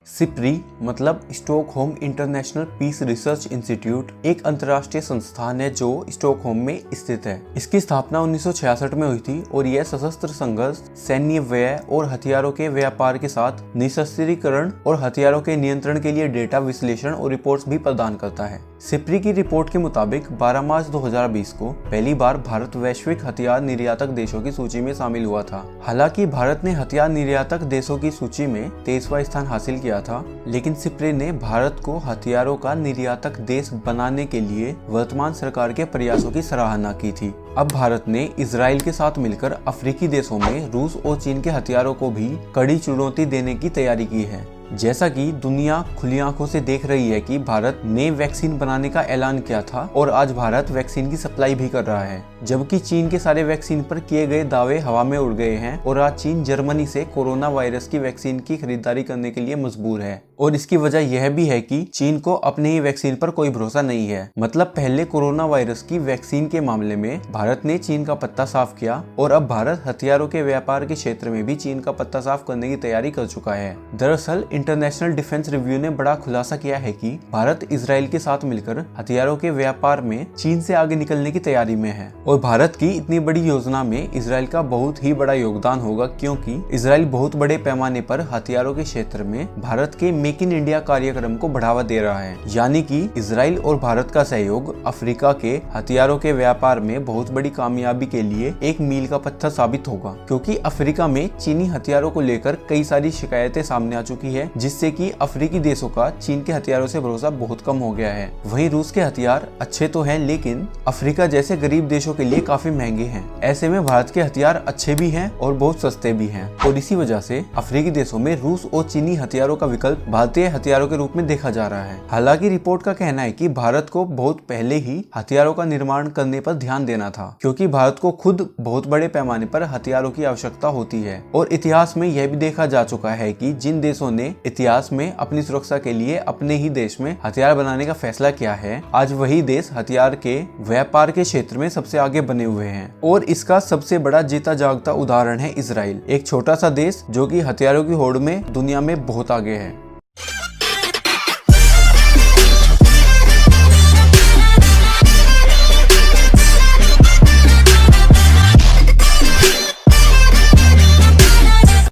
SIPRI मतलब Stockholm International Peace Research Institute एक अंतर्राष्ट्रीय संस्थान है जो स्टॉकहोम में स्थित है। इसकी स्थापना 1966 में हुई थी और यह सशस्त्र संघर्ष, सैन्य व्यय और हथियारों के व्यापार के साथ निशस्त्रीकरण और हथियारों के नियंत्रण के लिए डेटा विश्लेषण और रिपोर्ट्स भी प्रदान करता है। सिप्री की रिपोर्ट के मुताबिक 12 मार्च 2020 को पहली बार भारत वैश्विक हथियार निर्यातक देशों की सूची में शामिल हुआ था। हालांकि भारत ने हथियार निर्यातक देशों की सूची में 23वां स्थान हासिल किया था, लेकिन सिप्री ने भारत को हथियारों का निर्यातक देश बनाने के लिए वर्तमान सरकार के प्रयासों की सराहना की थी। अब भारत ने इजराइल के साथ मिलकर अफ्रीकी देशों में रूस और चीन के हथियारों को भी कड़ी चुनौती देने की तैयारी की है। जैसा कि दुनिया खुली आंखों से देख रही है कि भारत ने वैक्सीन बनाने का ऐलान किया था और आज भारत वैक्सीन की सप्लाई भी कर रहा है, जबकि चीन के सारे वैक्सीन पर किए गए दावे हवा में उड़ गए हैं और आज चीन जर्मनी से कोरोना वायरस की वैक्सीन की खरीदारी करने के लिए मजबूर है। और इसकी वजह यह भी है कि चीन को अपने ही वैक्सीन पर कोई भरोसा नहीं है। मतलब पहले कोरोना वायरस की वैक्सीन के मामले में भारत ने चीन का पत्ता साफ किया और अब भारत हथियारों के व्यापार के क्षेत्र में भी चीन का पत्ता साफ करने की तैयारी कर चुका है। दरअसल इंटरनेशनल डिफेंस रिव्यू ने बड़ा खुलासा किया है कि भारत इजराइल के साथ मिलकर हथियारों के व्यापार में चीन से आगे निकलने की तैयारी में है और भारत की इतनी बड़ी योजना में इजराइल का बहुत ही बड़ा योगदान होगा, क्योंकि इजराइल बहुत बड़े पैमाने पर हथियारों के क्षेत्र में भारत के मेक इन इंडिया कार्यक्रम को बढ़ावा दे रहा है। यानी कि इजराइल और भारत का सहयोग अफ्रीका के हथियारों के व्यापार में बहुत बड़ी कामयाबी के लिए एक मील का पत्थर साबित होगा, क्योंकि अफ्रीका में चीनी हथियारों को लेकर कई सारी शिकायतें सामने आ चुकी है, जिससे कि अफ्रीकी देशों का चीन के हथियारों से भरोसा बहुत कम हो गया है। वहीं रूस के हथियार अच्छे तो हैं, लेकिन अफ्रीका जैसे गरीब देशों के लिए काफी महंगे हैं। ऐसे में भारत के हथियार अच्छे भी हैं और बहुत सस्ते भी हैं और इसी वजह से अफ्रीकी देशों में रूस और चीनी हथियारों का विकल्प भारतीय हथियारों के रूप में देखा जा रहा है। हालांकि रिपोर्ट का कहना है कि भारत को बहुत पहले ही हथियारों का निर्माण करने पर ध्यान देना था, क्योंकि भारत को खुद बहुत बड़े पैमाने पर हथियारों की आवश्यकता होती है। और इतिहास में यह भी देखा जा चुका है कि जिन देशों ने इतिहास में अपनी सुरक्षा के लिए अपने ही देश में हथियार बनाने का फैसला किया है, आज वही देश हथियार के व्यापार के क्षेत्र में सबसे आगे बने हुए हैं। और इसका सबसे बड़ा जीता जागता उदाहरण है इजराइल, एक छोटा सा देश जो कि हथियारों की होड़ में दुनिया में बहुत आगे है।